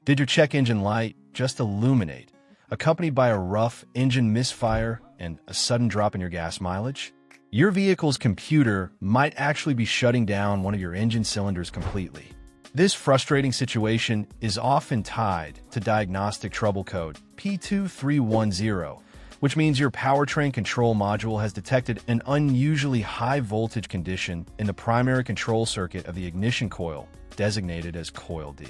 Did your check engine light just illuminate, accompanied by a rough engine misfire and a sudden drop in your gas mileage? Your vehicle's computer might actually be shutting down one of your engine cylinders completely. This frustrating situation is often tied to diagnostic trouble code P2310, which means your powertrain control module has detected an unusually high voltage condition in the primary control circuit of the ignition coil, designated as Coil D.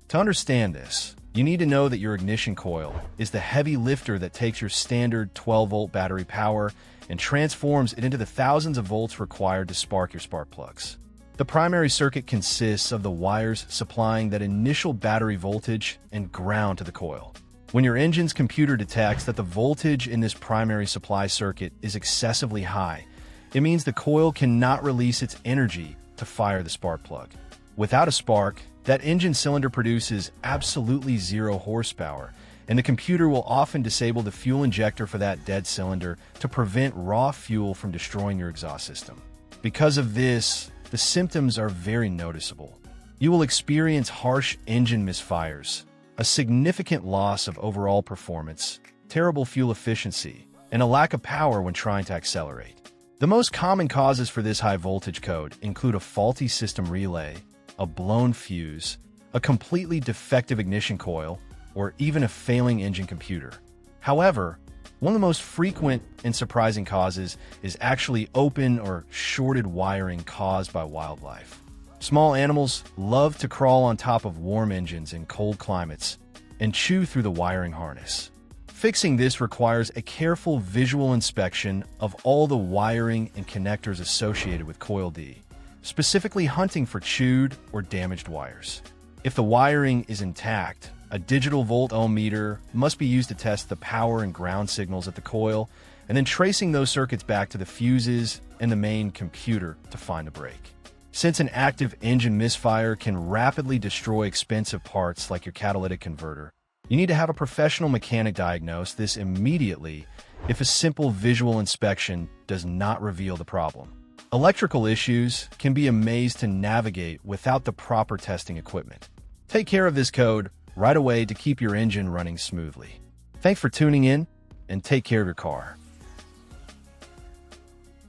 To understand this, you need to know that your ignition coil is the heavy lifter that takes your standard 12-volt battery power and transforms it into the thousands of volts required to spark your spark plugs. The primary circuit consists of the wires supplying that initial battery voltage and ground to the coil. When your engine's computer detects that the voltage in this primary supply circuit is excessively high, it means the coil cannot release its energy to fire the spark plug. Without a spark, that engine cylinder produces absolutely 0 horsepower, and the computer will often disable the fuel injector for that dead cylinder to prevent raw fuel from destroying your exhaust system. Because of this, the symptoms are very noticeable. You will experience harsh engine misfires, a significant loss of overall performance, terrible fuel efficiency, and a lack of power when trying to accelerate. The most common causes for this high voltage code include a faulty system relay, a blown fuse, a completely defective ignition coil, or even a failing engine computer. However, one of the most frequent and surprising causes is actually open or shorted wiring caused by wildlife. Small animals love to crawl on top of warm engines in cold climates and chew through the wiring harness. Fixing this requires a careful visual inspection of all the wiring and connectors associated with Coil D, specifically hunting for chewed or damaged wires. If the wiring is intact, a digital volt-ohm meter must be used to test the power and ground signals at the coil, and then tracing those circuits back to the fuses and the main computer to find a break. Since an active engine misfire can rapidly destroy expensive parts like your catalytic converter, you need to have a professional mechanic diagnose this immediately if a simple visual inspection does not reveal the problem. Electrical issues can be a maze to navigate without the proper testing equipment. Take care of this code right away to keep your engine running smoothly. Thanks for tuning in, and take care of your car.